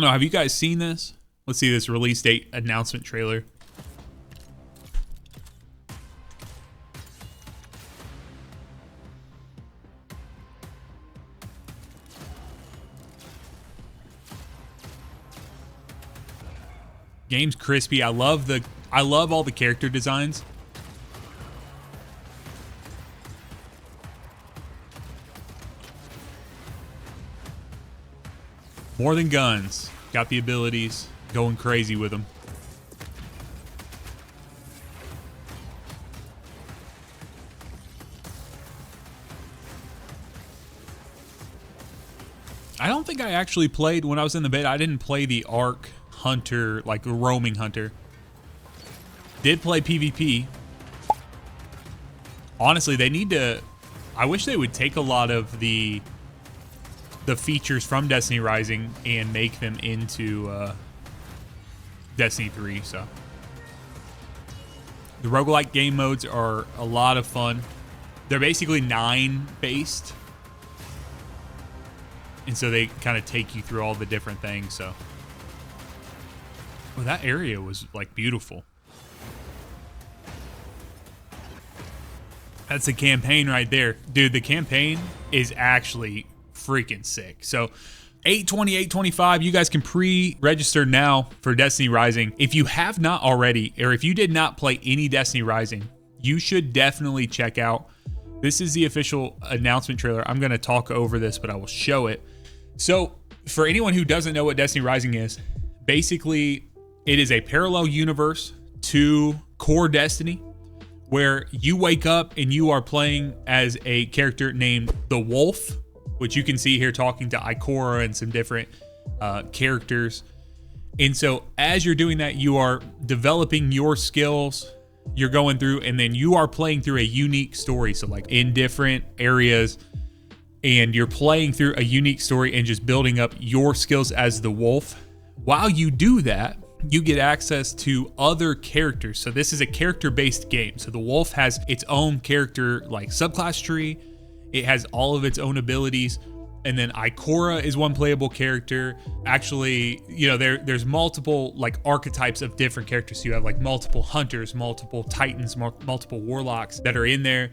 don't know. Have you guys seen this? Let's see this release date announcement trailer. Game's crispy. I love all the character designs. More than guns. Got the abilities. Going crazy with them. I don't think I actually played when I was in the beta. I didn't play the Arc Hunter, like a roaming hunter. Did play PvP. Honestly, they need to... I wish they would take a lot of the features from Destiny Rising and make them into Destiny 3. So the roguelike game modes are a lot of fun. They're basically 9 based, and so they kind of take you through all the different things. So well, that area was like beautiful. That's the campaign right there, dude. The campaign is actually freaking sick. So 820, 825, you guys can pre-register now for Destiny Rising. If you have not already, or if you did not play any Destiny Rising, you should definitely check out. This is the official announcement trailer. I'm going to talk over this, but I will show it. So for anyone who doesn't know what Destiny Rising is, basically it is a parallel universe to core Destiny, where you wake up and you are playing as a character named the Wolf, which you can see here talking to Ikora and some different characters. And so as you're doing that, you are developing your skills, you're going through, and then you are playing through a unique story. So like in different areas, and you're playing through a unique story and just building up your skills as the Wolf. While you do that, you get access to other characters. So this is a character-based game. So the Wolf has its own character like subclass tree. It has all of its own abilities. And then Ikora is one playable character. Actually, you know, there's multiple like archetypes of different characters. So you have like multiple hunters, multiple titans, multiple warlocks that are in there.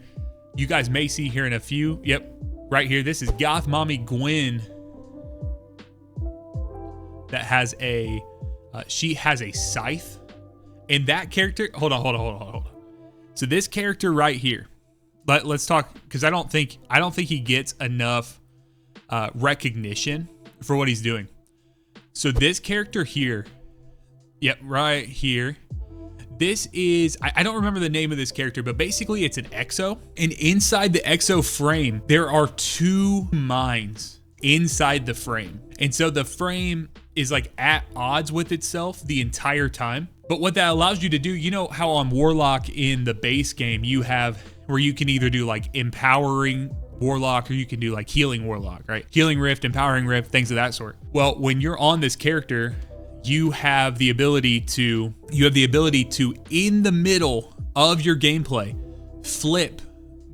You guys may see here in a few. Yep, right here. This is Goth Mommy Gwen that has a she has a scythe. And that character, hold on. So this character right here, let's talk, because I don't think he gets enough recognition for what he's doing. So this character here, yep, right here. This is, I don't remember the name of this character, but basically it's an exo. And inside the exo frame, there are 2 minds inside the frame. And so the frame is like at odds with itself the entire time. But what that allows you to do, you know how on Warlock in the base game, you have where you can either do like empowering Warlock or you can do like healing Warlock, right? Healing Rift, empowering Rift, things of that sort. Well, when you're on this character, you have the ability to, in the middle of your gameplay, flip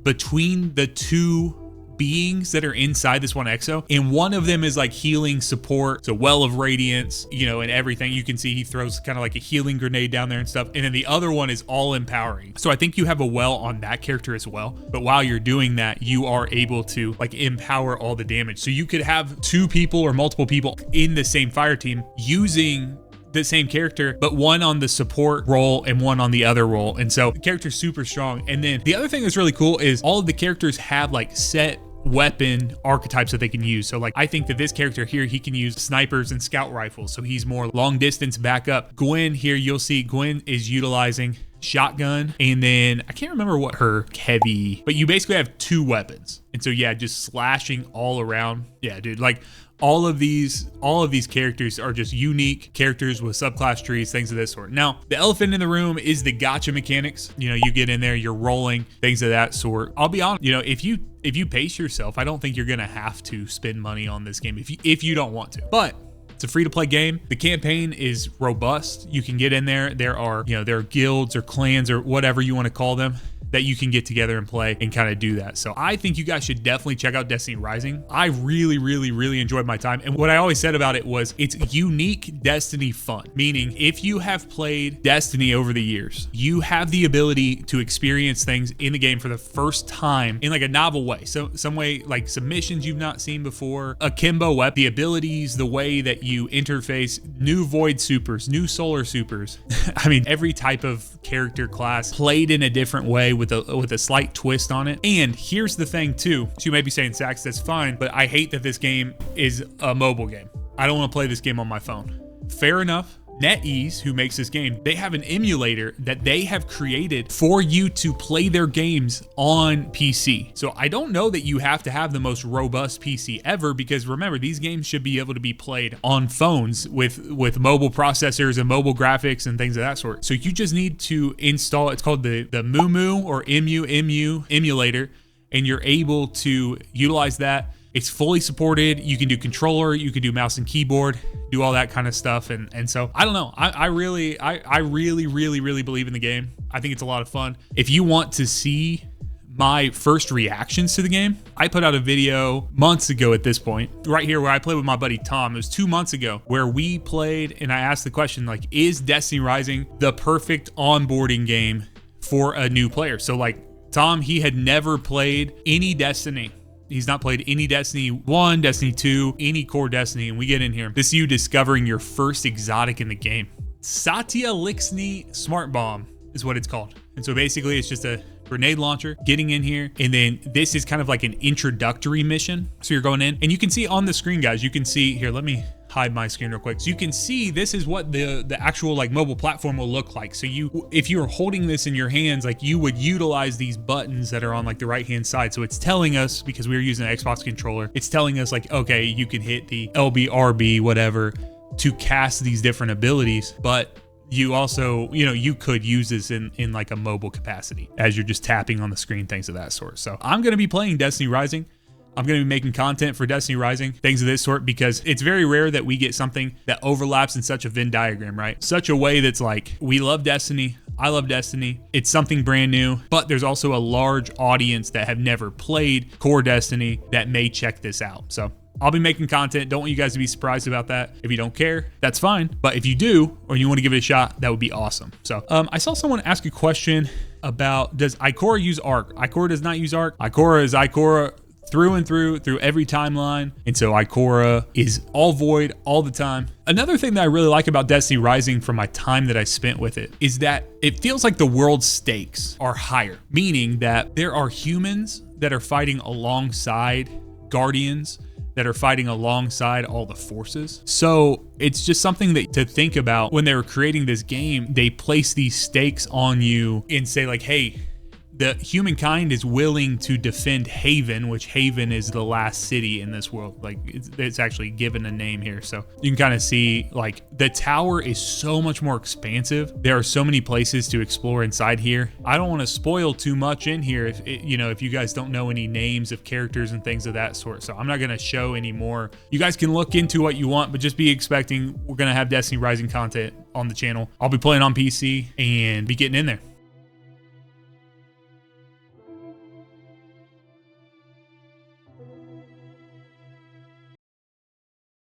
between the 2 beings that are inside this one exo, and one of them is like healing support, so Well of Radiance, you know, and everything. You can see he throws kind of like a healing grenade down there and stuff, and then the other one is all empowering. So I think you have a well on that character as well, but while you're doing that, you are able to like empower all the damage. So you could have 2 people or multiple people in the same fire team using the same character, but one on the support role and one on the other role. And so the character's super strong. And then the other thing that's really cool is all of the characters have like set weapon archetypes that they can use. So like I think that this character here, he can use snipers and scout rifles, so he's more long distance backup. Gwen here, you'll see Gwen is utilizing shotgun, and then I can't remember what her heavy, but you basically have 2 weapons. And so yeah, just slashing all around. Yeah, dude, like all of these characters are just unique characters with subclass trees, things of this sort. Now, the elephant in the room is the gacha mechanics. You know, you get in there, you're rolling, things of that sort. I'll be honest, you know, if you pace yourself, I don't think you're gonna have to spend money on this game if you don't want to. But It's a free-to-play game. The campaign is robust. You can get in there. There are guilds or clans or whatever you want to call them that you can get together and play and kind of do that. So I think you guys should definitely check out Destiny Rising. I really, really, really enjoyed my time. And what I always said about it was it's unique Destiny fun, meaning if you have played Destiny over the years, you have the ability to experience things in the game for the first time in like a novel way. So some way, like some missions you've not seen before, akimbo weapon, the abilities, the way that you interface, new void supers, new solar supers. I mean, every type of character class played in a different way with a slight twist on it. And here's the thing too. So you may be saying, Sax, that's fine, but I hate that this game is a mobile game. I don't want to play this game on my phone. Fair enough. NetEase, who makes this game, they have an emulator that they have created for you to play their games on PC. So I don't know that you have to have the most robust PC ever, because remember, these games should be able to be played on phones with mobile processors and mobile graphics and things of that sort. So you just need to install, it's called the MMU or MU emulator, and you're able to utilize that. It's fully supported. You can do controller, you can do mouse and keyboard, do all that kind of stuff. And so I don't know. I really believe in the game. I think it's a lot of fun. If you want to see my first reactions to the game, I put out a video months ago at this point, right here where I played with my buddy Tom. It was 2 months ago where we played and I asked the question, like, is Destiny Rising the perfect onboarding game for a new player? So like Tom, he had never played any Destiny. He's not played any Destiny 1, Destiny 2, any core Destiny, and we get in here. This is you discovering your first exotic in the game. Satya Lixni Smart Bomb is what it's called. And so basically it's just a grenade launcher, getting in here, and then this is kind of like an introductory mission. So you're going in, and you can see on the screen, guys, you can see here, let me hide my screen real quick. So you can see this is what the actual like mobile platform will look like. So if you're holding this in your hands, like you would utilize these buttons that are on like the right hand side. So it's telling us, because we were using an Xbox controller, it's telling us like, okay, you can hit the LB, RB, whatever to cast these different abilities, but you also, you could use this in like a mobile capacity as you're just tapping on the screen, things of that sort. So I'm going to be playing Destiny Rising. I'm going to be making content for Destiny Rising, things of this sort, because it's very rare that we get something that overlaps in such a Venn diagram, right? Such a way that's like, we love Destiny, I love Destiny, it's something brand new, but there's also a large audience that have never played core Destiny that may check this out. So I'll be making content. Don't want you guys to be surprised about that. If you don't care, that's fine. But if you do, or you want to give it a shot, that would be awesome. So I saw someone ask a question about, does Ikora use Arc? Ikora does not use Arc. Ikora is Ikora through and through every timeline. And so Ikora is all void all the time. Another thing that I really like about Destiny Rising from my time that I spent with it is that it feels like the world's stakes are higher, meaning that there are humans that are fighting alongside Guardians, that are fighting alongside all the forces. So it's just something that to think about when they were creating this game. They place these stakes on you and say like, hey, the humankind is willing to defend Haven, which Haven is the last city in this world. Like it's actually given a name here. So you can kind of see like the tower is so much more expansive. There are so many places to explore inside here. I don't want to spoil too much in here if you guys don't know any names of characters and things of that sort. So I'm not going to show any more. You guys can look into what you want, but just be expecting we're going to have Destiny Rising content on the channel. I'll be playing on PC and be getting in there.